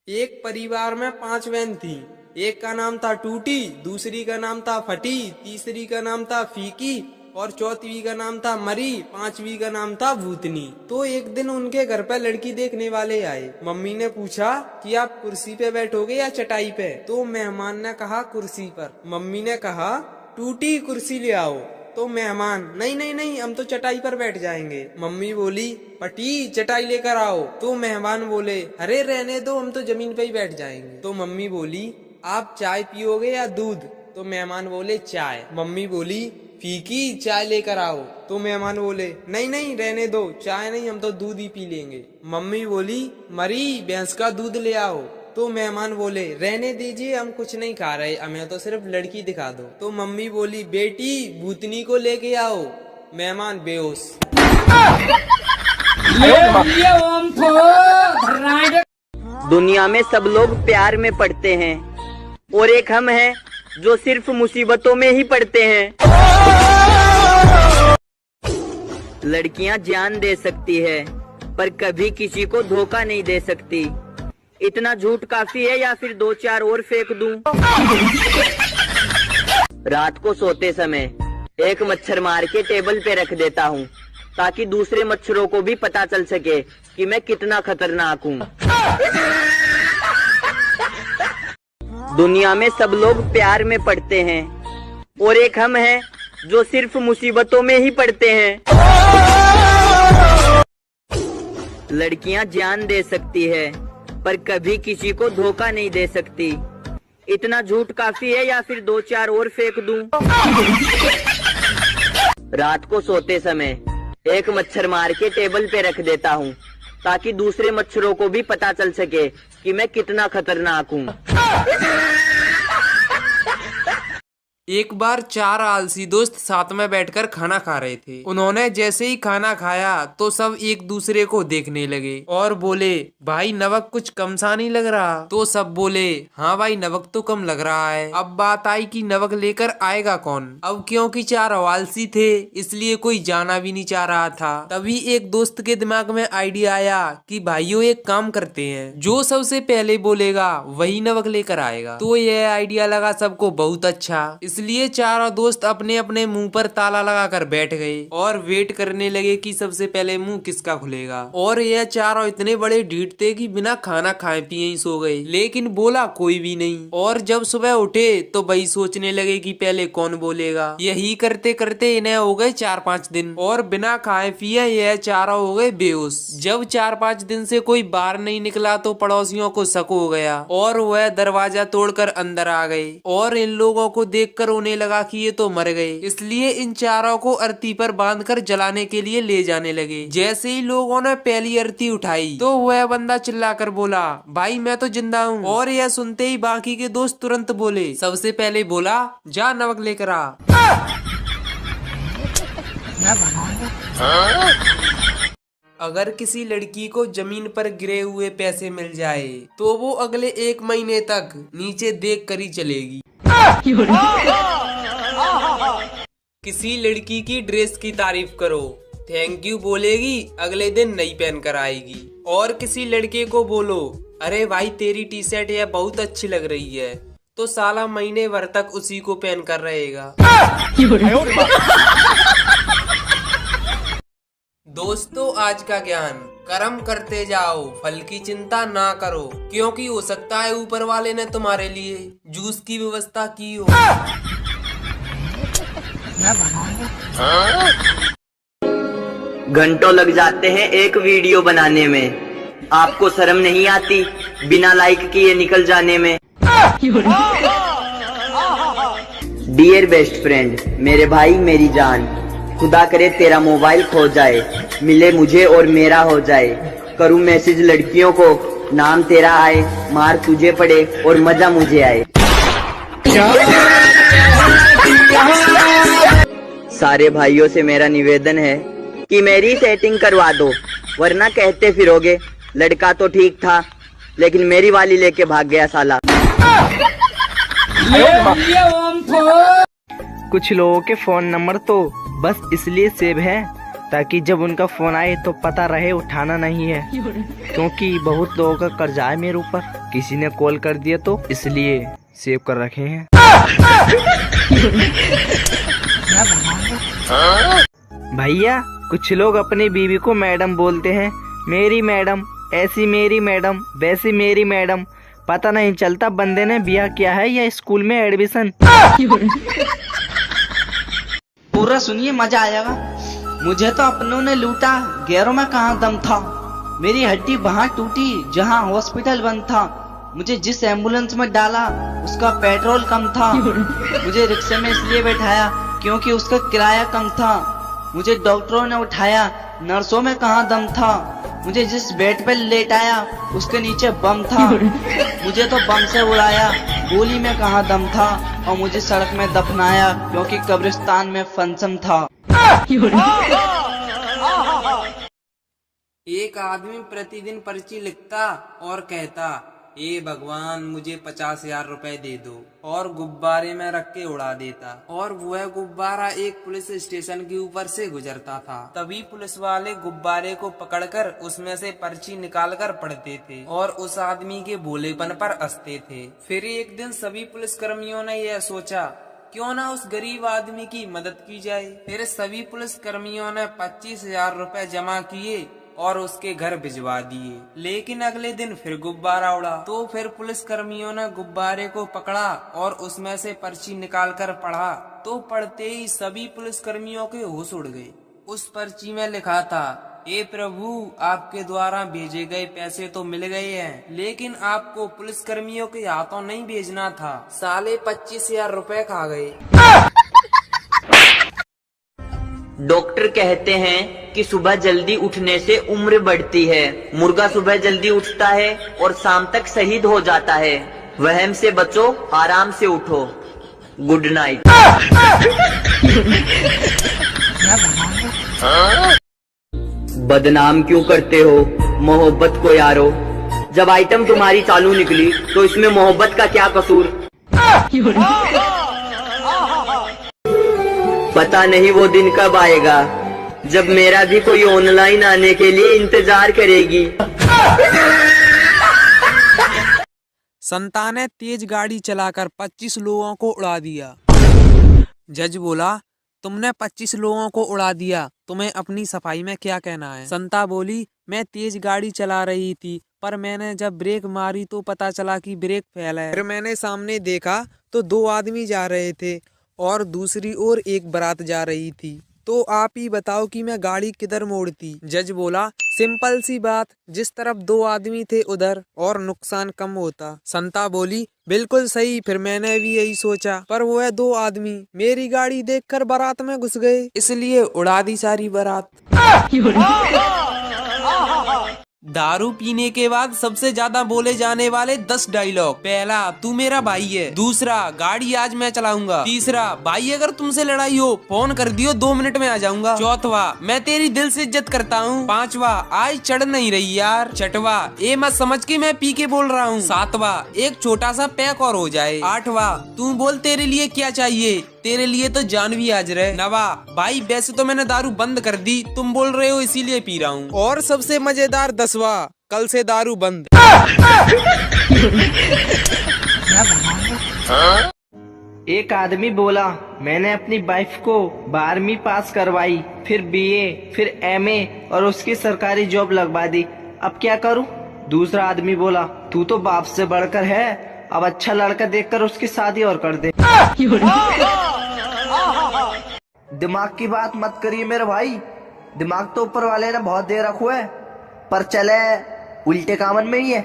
एक परिवार में 5 बहन थी। एक का नाम था टूटी, दूसरी का नाम था फटी, तीसरी का नाम था फीकी और चौथी का नाम था मरी, पांचवी का नाम था भूतनी। तो एक दिन उनके घर पे लड़की देखने वाले आए। मम्मी ने पूछा कि आप कुर्सी पे बैठोगे या चटाई पे? तो मेहमान ने कहा कुर्सी पर। मम्मी ने कहा टूटी कुर्सी ले आओ। तो मेहमान नहीं नहीं नहीं, हम तो चटाई पर बैठ जाएंगे। मम्मी बोली पटी चटाई लेकर आओ। तो मेहमान बोले अरे रहने दो, हम तो जमीन पे ही बैठ जाएंगे। तो मम्मी बोली आप चाय पियोगे या दूध? तो मेहमान बोले चाय। मम्मी बोली फीकी चाय लेकर आओ। तो मेहमान बोले नहीं नहीं रहने दो, चाय नहीं, हम तो दूध ही पी लेंगे। मम्मी बोली मरी भैंस का दूध ले आओ। तो मेहमान बोले रहने दीजिए, हम कुछ नहीं खा रहे, हमें तो सिर्फ लड़की दिखा दो। तो मम्मी बोली बेटी भूतनी को लेके आओ। मेहमान बेहोश। दुनिया में सब लोग प्यार में पड़ते हैं और एक हम हैं जो सिर्फ मुसीबतों में ही पड़ते हैं। लड़कियां जान दे सकती है पर कभी किसी को धोखा नहीं दे सकती। इतना झूठ काफी है या फिर 2-4 और फेंक दूं? रात को सोते समय एक मच्छर मार के टेबल पे रख देता हूँ ताकि दूसरे मच्छरों को भी पता चल सके कि मैं कितना खतरनाक हूँ। दुनिया में सब लोग प्यार में पड़ते हैं और एक हम हैं जो सिर्फ मुसीबतों में ही पड़ते हैं। लड़कियां जान दे सकती है पर कभी किसी को धोखा नहीं दे सकती। इतना झूठ काफी है या फिर 2-4 और फेंक दूं? रात को सोते समय एक मच्छर मार के टेबल पे रख देता हूँ ताकि दूसरे मच्छरों को भी पता चल सके कि मैं कितना खतरनाक हूँ। एक बार 4 आलसी दोस्त साथ में बैठकर खाना खा रहे थे। उन्होंने जैसे ही खाना खाया तो सब एक दूसरे को देखने लगे और बोले भाई नमक कुछ कम सा नहीं लग रहा? तो सब बोले हाँ भाई नमक तो कम लग रहा है। अब बात आई कि नमक लेकर आएगा कौन? अब क्योंकि 4 आलसी थे इसलिए कोई जाना भी नहीं चाह रहा था। तभी एक दोस्त के दिमाग में आइडिया आया कि भाइयों एक काम करते हैं, जो सबसे पहले बोलेगा वही नमक लेकर आएगा। तो यह आइडिया लगा सबको बहुत अच्छा, इसलिए चारों दोस्त अपने अपने मुंह पर ताला लगाकर बैठ गए और वेट करने लगे कि सबसे पहले मुंह किसका खुलेगा। और यह चारों इतने बड़े ढीठ थे कि बिना खाना खाए पिए ही सो गए, लेकिन बोला कोई भी नहीं। और जब सुबह उठे तो वही सोचने लगे कि पहले कौन बोलेगा। यही करते करते इन्हें हो गए 4-5 दिन और बिना खाए पिए यह चारों हो गए बेहोश। जब 4-5 दिन से कोई बाहर नहीं निकला तो पड़ोसियों को शक हो गया और वह दरवाजा तोड़कर अंदर आ गए और इन लोगों को देखकर रोने लगा कि ये तो मर गए। इसलिए इन चारों को अर्थी पर बांधकर जलाने के लिए ले जाने लगे। जैसे ही लोगों ने पहली अर्थी उठाई तो वह बंदा चिल्लाकर बोला भाई मैं तो जिंदा हूँ। और यह सुनते ही बाकी के दोस्त तुरंत बोले, सबसे पहले बोला जा नमक लेकर आ। अगर किसी लड़की को जमीन पर गिरे हुए पैसे मिल जाए तो वो अगले 1 महीने तक नीचे देख कर ही चलेगी। किसी लड़की की ड्रेस की तारीफ करो, थैंक यू बोलेगी, अगले दिन नई पहन कर आएगी। और किसी लड़के को बोलो अरे भाई तेरी टी शर्ट यह बहुत अच्छी लग रही है, तो साला महीने भर तक उसी को पहन कर रहेगा। दोस्तों आज का ज्ञान, कर्म करते जाओ फल की चिंता ना करो, क्योंकि हो सकता है ऊपर वाले ने तुम्हारे लिए जूस की व्यवस्था की हो। घंटों लग जाते हैं एक वीडियो बनाने में, आपको शर्म नहीं आती बिना लाइक किए निकल जाने में? डियर बेस्ट फ्रेंड, मेरे भाई मेरी जान, खुदा करे तेरा मोबाइल खो जाए, मिले मुझे और मेरा हो जाए। करूं मैसेज लड़कियों को, नाम तेरा आए, मार तुझे पड़े और मजा मुझे आए। सारे भाइयों से मेरा निवेदन है कि मेरी सेटिंग करवा दो, वरना कहते फिरोगे लड़का तो ठीक था लेकिन मेरी वाली लेके भाग गया साला। कुछ लोगों के फोन नंबर तो बस इसलिए सेव है ताकि जब उनका फोन आए तो पता रहे उठाना नहीं है, क्योंकि बहुत लोगों का कर्जा है मेरे ऊपर। किसी ने कॉल कर दिया तो इसलिए सेव कर रखे हैं। भैया कुछ लोग अपनी बीवी को मैडम बोलते हैं, मेरी मैडम, ऐसी मेरी मैडम, वैसी मेरी मैडम। पता नहीं चलता बंदे ने ब्याह किया है या स्कूल में एडमिशन। पूरा सुनिए, मजा आएगा। मुझे तो अपनों ने लूटा, गैरों में कहाँ दम था। मेरी हड्डी वहाँ टूटी जहाँ हॉस्पिटल बंद था। मुझे जिस एम्बुलेंस में डाला उसका पेट्रोल कम था। मुझे रिक्शे में इसलिए बैठाया क्योंकि उसका किराया कम था। मुझे डॉक्टरों ने उठाया, नर्सों में कहाँ दम था। मुझे जिस बेड पे लेटाया उसके नीचे बम था। मुझे तो बम से उड़ाया, गोली में कहाँ दम था। और मुझे सड़क में दफनाया क्योंकि कब्रिस्तान में फंक्शन था। एक आदमी प्रतिदिन पर्ची लिखता और कहता, ए भगवान मुझे 50,000 रुपए दे दो, और गुब्बारे में रख के उड़ा देता। और वह गुब्बारा एक पुलिस स्टेशन के ऊपर से गुजरता था। तभी पुलिस वाले गुब्बारे को पकड़कर उसमें से पर्ची निकालकर पढ़ते थे और उस आदमी के भोलेपन पर हंसते थे। फिर एक दिन सभी पुलिसकर्मियों ने यह सोचा, क्यों ना उस गरीब आदमी की मदद की जाए। फिर सभी पुलिसकर्मियों ने 25,000 रुपए जमा किए और उसके घर भिजवा दिए। लेकिन अगले दिन फिर गुब्बारा उड़ा। तो फिर पुलिस कर्मियों ने गुब्बारे को पकड़ा और उसमें से पर्ची निकालकर पढ़ा। तो पढ़ते ही सभी पुलिस कर्मियों के होश उड़ गए। उस पर्ची में लिखा था, ए प्रभु, आपके द्वारा भेजे गए पैसे तो मिल गए हैं, लेकिन आपको पुलिस कर्मियों के हाथों नहीं भेजना था। साले 25,000 रुपए खा गए। डॉक्टर कहते हैं कि सुबह जल्दी उठने से उम्र बढ़ती है। मुर्गा सुबह जल्दी उठता है और शाम तक शहीद हो जाता है। वहम से बचो, आराम से उठो। Good night. बदनाम क्यों करते हो मोहब्बत को यारो? जब आइटम तुम्हारी चालू निकली तो इसमें मोहब्बत का क्या कसूर? पता नहीं वो दिन कब आएगा जब मेरा भी कोई ऑनलाइन आने के लिए इंतजार करेगी। संता ने तेज गाड़ी चलाकर 25 लोगों को उड़ा दिया। जज बोला, तुमने 25 लोगों को उड़ा दिया, तुम्हें अपनी सफाई में क्या कहना है? संता बोली, मैं तेज गाड़ी चला रही थी, पर मैंने जब ब्रेक मारी तो पता चला कि ब्रेक फेल है। फिर मैंने सामने देखा तो 2 आदमी जा रहे थे और दूसरी ओर एक बारात जा रही थी। तो आप ही बताओ कि मैं गाड़ी किधर मोड़ती? जज बोला, सिंपल सी बात, जिस तरफ 2 आदमी थे उधर, और नुकसान कम होता। संता बोली, बिल्कुल सही, फिर मैंने भी यही सोचा, पर वह 2 आदमी मेरी गाड़ी देखकर बारात में घुस गए, इसलिए उड़ा दी सारी बारात। दारू पीने के बाद सबसे ज्यादा बोले जाने वाले 10 डायलॉग। पहला, तू मेरा भाई है। दूसरा, गाड़ी आज मैं चलाऊंगा। तीसरा, भाई अगर तुमसे लड़ाई हो फोन कर दियो, 2 मिनट में आ जाऊंगा। चौथवा, मैं तेरी दिल से इज्जत करता हूँ। पांचवा, आज चढ़ नहीं रही यार। छठवा, ये मत समझ के मैं पी के बोल रहा हूँ। सातवा, एक छोटा सा पैक और हो जाए। आठवा, तू बोल तेरे लिए क्या चाहिए, तेरे लिए तो जान भी हाजिर है। नवा, भाई वैसे तो मैंने दारू बंद कर दी, तुम बोल रहे हो इसीलिए पी रहा हूँ। और सबसे मजेदार 10वां, कल से दारू बंद। एक आदमी बोला, मैंने अपनी वाइफ को 12वीं पास करवाई, फिर बीए, फिर एमए और उसकी सरकारी जॉब लगवा दी, अब क्या करूं? दूसरा आदमी बोला, तू तो बाप से बढ़कर है, अब अच्छा लड़का देखकर उसकी शादी और कर दे। दिमाग की बात मत करिए मेरे भाई, दिमाग तो ऊपर वाले ने बहुत दे रखा है, पर चले उल्टे कामन में ही है।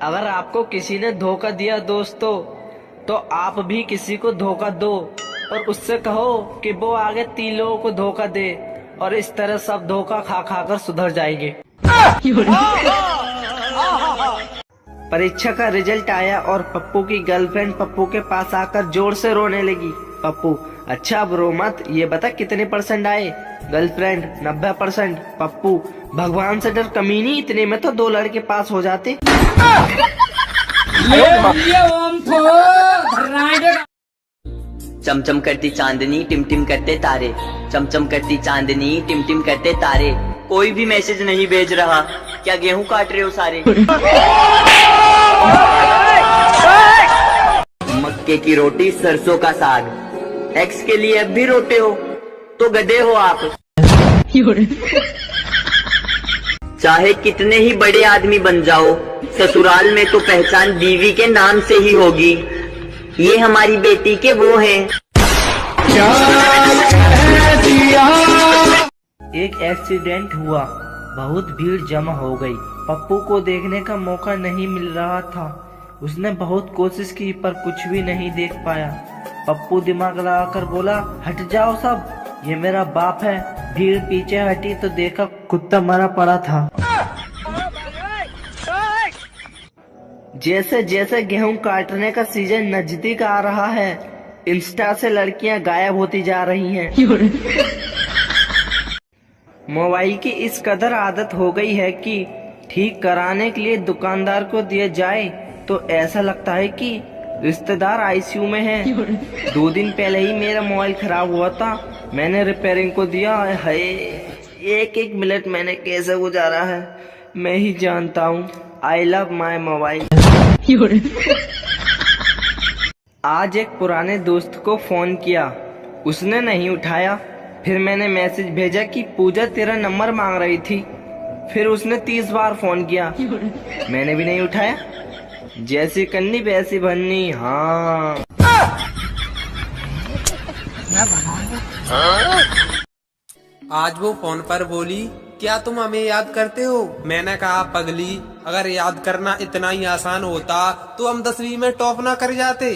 अगर आपको किसी ने धोखा दिया दोस्तों, तो आप भी किसी को धोखा दो और उससे कहो कि वो आगे 3 लोगों को धोखा दे, और इस तरह सब धोखा खा खा कर सुधर जाएंगे। परीक्षा का रिजल्ट आया और पप्पू की गर्लफ्रेंड पप्पू के पास आकर जोर से रोने लगी। पप्पू, अच्छा अब रो मत, ये बता कितने % आए? गर्लफ्रेंड, 90%। पप्पू, भगवान से डर कमीनी, इतने में तो 2 लड़के पास हो जाते। चमचम करती चांदनी टिमटिम करते तारे, चमचम करती चांदनी टिमटिम करते तारे। कोई भी मैसेज नहीं भेज रहा, क्या गेहूं काट रहे हो सारे? मक्के की रोटी सरसों का साग, एक्स के लिए अब भी रोते हो तो गधे हो आप। चाहे कितने ही बड़े आदमी बन जाओ, ससुराल में तो पहचान बीवी के नाम से ही होगी। ये हमारी बेटी के वो हैं। एक एक्सीडेंट हुआ, बहुत भीड़ जमा हो गई। पप्पू को देखने का मौका नहीं मिल रहा था। उसने बहुत कोशिश की पर कुछ भी नहीं देख पाया। पप्पू दिमाग लगाकर बोला, हट जाओ सब, ये मेरा बाप है। भीड़ पीछे हटी तो देखा कुत्ता मरा पड़ा था। जैसे जैसे गेहूं काटने का सीजन नजदीक आ रहा है, इंस्टा से लड़कियां गायब होती जा रही हैं। मोबाइल की इस कदर आदत हो गई है कि ठीक कराने के लिए दुकानदार को दिया जाए तो ऐसा लगता है कि रिश्तेदार आईसीयू में है। 2 दिन पहले ही मेरा मोबाइल खराब हुआ था, मैंने रिपेयरिंग को दिया है। एक मिनट मैंने कैसे गुजारा है मैं ही जानता हूँ। I love my mobile. आज एक पुराने दोस्त को फोन किया, उसने नहीं उठाया। फिर मैंने मैसेज भेजा कि पूजा तेरा नंबर मांग रही थी। फिर उसने 30 बार फोन किया, मैंने भी नहीं उठाया। जैसी करनी वैसी बननी। हाँ आज वो फोन पर बोली, क्या तुम हमें याद करते हो? मैंने कहा, पगली, अगर याद करना इतना ही आसान होता तो हम 10वीं में टॉप ना कर जाते।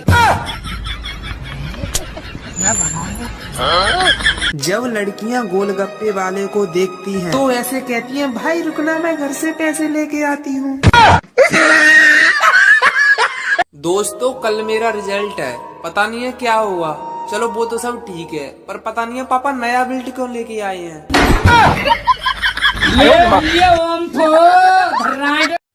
जब लड़कियां गोलगप्पे वाले को देखती हैं तो ऐसे कहती हैं, भाई रुकना, मैं घर से पैसे लेके आती हूँ। दोस्तों, कल मेरा रिजल्ट है, पता नहीं है क्या हुआ। चलो वो तो सब ठीक है, पर पता नहीं है पापा नया बिल्ट क्यों लेके आए हैं।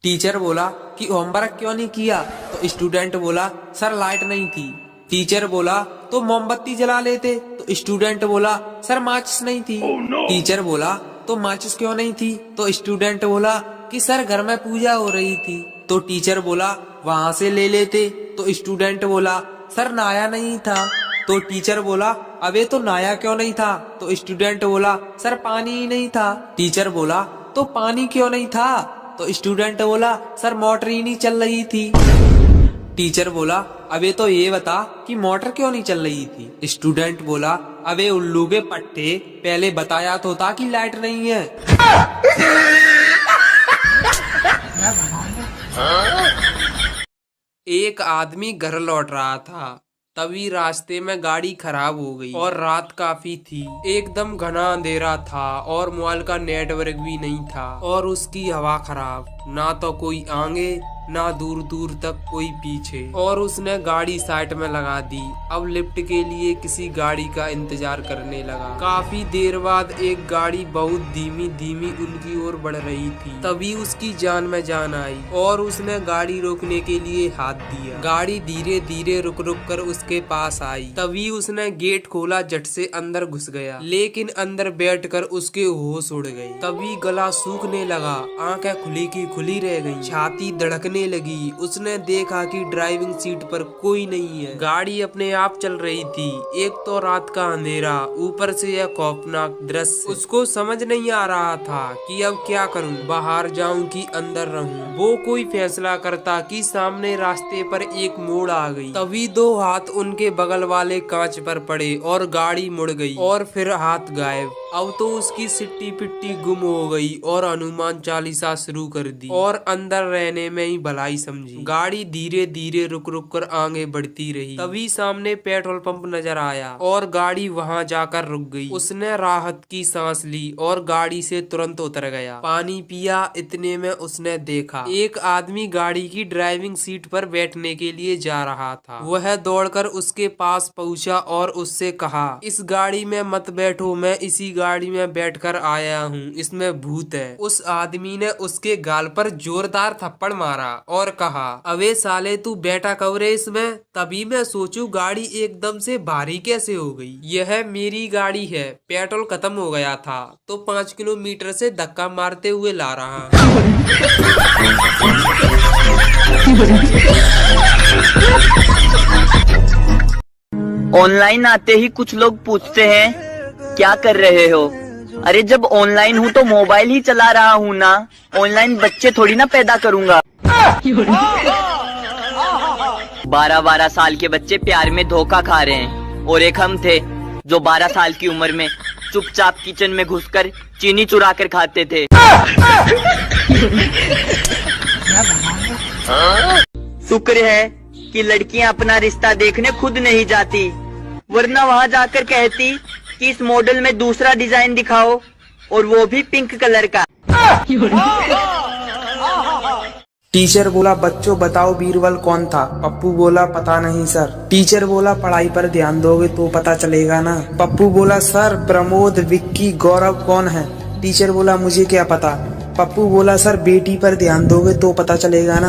टीचर बोला कि होमवर्क क्यों नहीं किया, तो स्टूडेंट बोला, सर लाइट नहीं थी। टीचर बोला, तो मोमबत्ती जला लेते, तो स्टूडेंट बोला, सर माचिस नहीं थी। टीचर बोला, तो माचिस क्यों नहीं थी, तो स्टूडेंट बोला कि सर घर में पूजा हो रही थी। तो टीचर बोला, वहाँ से ले लेते, तो स्टूडेंट बोला, सर नहाया नहीं था। तो टीचर बोला, अबे तो नहाया क्यों नहीं था, तो स्टूडेंट बोला, सर पानी ही नहीं था। टीचर बोला, तो पानी क्यों नहीं था, तो स्टूडेंट बोला, सर मोटर ही नहीं चल रही थी। टीचर बोला, अबे तो ये बता कि मोटर क्यों नहीं चल रही थी। स्टूडेंट बोला, अबे उल्लू के पट्टे, पहले बताया तो था कि लाइट नहीं है। एक आदमी घर लौट रहा था, तभी रास्ते में गाड़ी खराब हो गई और रात काफी थी। एकदम घना अंधेरा था और मोबाइल का नेटवर्क भी नहीं था और उसकी हवा खराब, ना तो कोई आगे ना दूर दूर तक कोई पीछे। और उसने गाड़ी साइड में लगा दी। अब लिफ्ट के लिए किसी गाड़ी का इंतजार करने लगा। काफी देर बाद एक गाड़ी बहुत धीमी धीमी उनकी ओर बढ़ रही थी। तभी उसकी जान में जान आई और उसने गाड़ी रोकने के लिए हाथ दिया। गाड़ी धीरे धीरे रुक रुक कर उसके पास आई। तभी उसने गेट खोला, झट से अंदर घुस गया, लेकिन अंदर बैठकर उसके होश उड़ गए। तभी गला सूखने लगा, आंखें खुली की खुली रह गई, छाती धड़कने लगी। उसने देखा कि ड्राइविंग सीट पर कोई नहीं है। गाड़ी अपने आप चल रही थी। एक तो रात का अंधेरा, ऊपर से यह खौफनाक दृश्य। उसको समझ नहीं आ रहा था कि अब क्या करूं, बाहर जाऊं कि अंदर रहूं। वो कोई फैसला करता कि सामने रास्ते पर एक मोड़ आ गई। तभी 2 हाथ उनके बगल वाले कांच पर पड़े और गाड़ी मुड़ गई और फिर हाथ गायब। अब तो उसकी सिट्टी पिट्टी गुम हो गई और हनुमान चालीसा शुरू कर दी और अंदर रहने में ही भलाई समझी। गाड़ी धीरे धीरे रुक रुक कर आगे बढ़ती रही। तभी सामने पेट्रोल पंप नजर आया और गाड़ी वहां जाकर रुक गई। उसने राहत की सांस ली और गाड़ी से तुरंत उतर गया। पानी पिया। इतने में उसने देखा एक आदमी गाड़ी की ड्राइविंग सीट पर बैठने के लिए जा रहा था। वह दौड़कर उसके पास पहुंचा और उससे कहा, इस गाड़ी में मत बैठो, मैं इसी गाड़ी में बैठकर आया हूँ, इसमें भूत है। उस आदमी ने उसके गाल पर जोरदार थप्पड़ मारा और कहा, अबे साले तू बैठा कब रे इसमें। तभी मैं सोचूं गाड़ी एकदम से भारी कैसे हो गई। यह मेरी गाड़ी है, पेट्रोल खत्म हो गया था तो 5 किलोमीटर से धक्का मारते हुए ला रहा। ऑनलाइन आते ही कुछ लोग पूछते हैं क्या कर रहे हो। अरे जब ऑनलाइन हूँ तो मोबाइल ही चला रहा हूँ ना, ऑनलाइन बच्चे थोड़ी ना पैदा करूँगा। 12-12 साल के बच्चे प्यार में धोखा खा रहे हैं और एक हम थे जो 12 साल की उम्र में चुपचाप किचन में घुसकर चीनी चुरा कर खाते थे। शुक्र है कि लड़कियां अपना रिश्ता देखने खुद नहीं जाती, वरना वहां जाकर कहती कि इस मॉडल में दूसरा डिजाइन दिखाओ और वो भी पिंक कलर का। टीचर बोला, बच्चों बताओ बीरबल कौन था। पप्पू बोला, पता नहीं सर। टीचर बोला, पढ़ाई पर ध्यान दोगे तो पता चलेगा ना। पप्पू बोला, सर प्रमोद, विक्की, गौरव कौन है। टीचर बोला, मुझे क्या पता। पप्पू बोला, सर बेटी पर ध्यान दोगे तो पता चलेगा ना।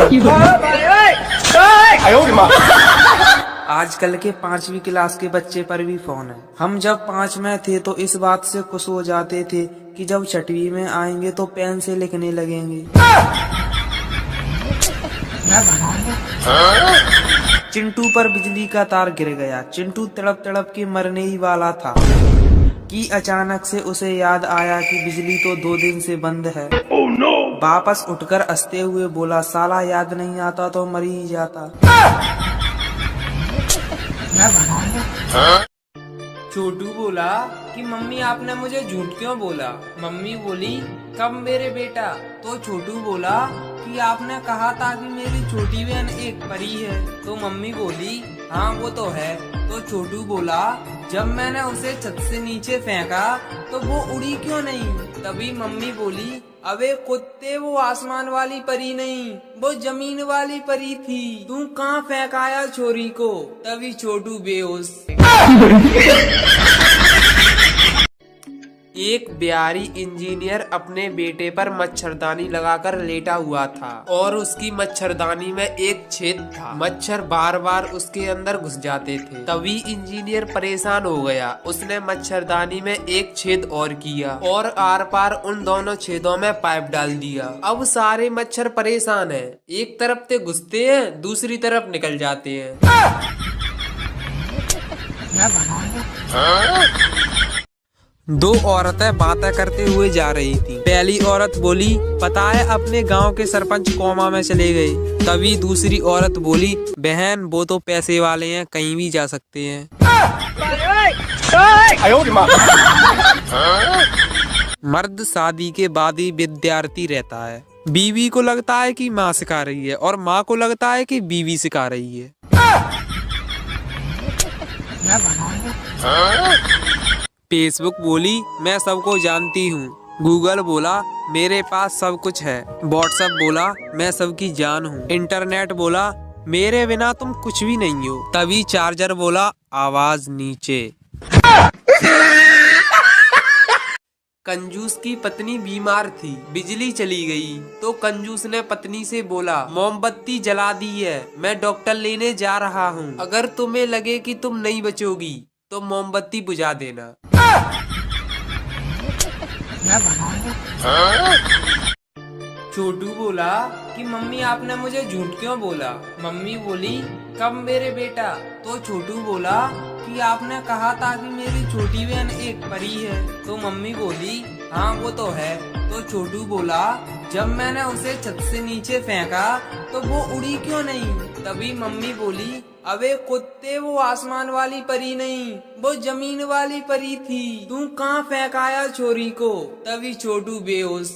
आजकल के 5वीं क्लास के बच्चे पर भी फोन है। हम जब 5 में थे तो इस बात से खुश हो जाते थे कि जब 6वीं में आएंगे तो पेन से लिखने लगेंगे। चिंटू पर बिजली का तार गिर गया। चिंटू तड़प तड़प के मरने ही वाला था कि अचानक से उसे याद आया कि बिजली तो 2 दिन से बंद है। वापस उठकर हंसते हुए बोला, साला याद नहीं आता तो मर ही जाता। छोटू बोला कि मम्मी आपने मुझे झूठ क्यों बोला। मम्मी बोली, कब मेरे बेटा। तो छोटू बोला कि आपने कहा था कि मेरी छोटी बहन एक परी है। तो मम्मी बोली, हाँ वो तो है। तो छोटू बोला, जब मैंने उसे छत से नीचे फेंका तो वो उड़ी क्यों नहीं। तभी मम्मी बोली, अबे कुत्ते वो आसमान वाली परी नहीं, वो जमीन वाली परी थी। तू कहाँ फेंकाया छोरी को। तभी छोटू बेहोश। एक बिहारी इंजीनियर अपने बेटे पर मच्छरदानी लगाकर लेटा हुआ था और उसकी मच्छरदानी में एक छेद था। मच्छर बार बार उसके अंदर घुस जाते थे। तभी इंजीनियर परेशान हो गया। उसने मच्छरदानी में एक छेद और किया और आर पार उन दोनों छेदों में पाइप डाल दिया। अब सारे मच्छर परेशान हैं। एक तरफ से घुसते हैं, दूसरी तरफ निकल जाते हैं। दो औरतें बातें करते हुए जा रही थीं। पहली औरत बोली, पता है अपने गांव के सरपंच कोमा में चले गए। तभी दूसरी औरत बोली, बहन वो तो पैसे वाले हैं, कहीं भी जा सकते हैं। मर्द शादी के बाद ही विद्यार्थी रहता है। बीवी को लगता है कि माँ सिखा रही है और माँ को लगता है कि बीवी सिखा रही है। फेसबुक बोली, मैं सबको जानती हूँ। गूगल बोला, मेरे पास सब कुछ है। व्हाट्सएप बोला, मैं सबकी जान हूँ। इंटरनेट बोला, मेरे बिना तुम कुछ भी नहीं हो। तभी चार्जर बोला, आवाज नीचे। कंजूस की पत्नी बीमार थी, बिजली चली गई तो कंजूस ने पत्नी से बोला, मोमबत्ती जला दी है, मैं डॉक्टर लेने जा रहा हूँ। अगर तुम्हें लगे कि तुम नहीं बचोगी तो मोमबत्ती बुझा देना। छोटू बोला कि मम्मी आपने मुझे झूठ क्यों बोला। मम्मी बोली, कब मेरे बेटा। तो छोटू बोला कि आपने कहा था कि मेरी छोटी बहन एक परी है। तो मम्मी बोली, हाँ वो तो है। तो छोटू बोला, जब मैंने उसे छत से नीचे फेंका तो वो उड़ी क्यों नहीं। तभी मम्मी बोली, अबे कुत्ते वो आसमान वाली परी नहीं, वो जमीन वाली परी थी। तू कहाँ फेंकाया छोरी को। तभी छोटू बेहोश।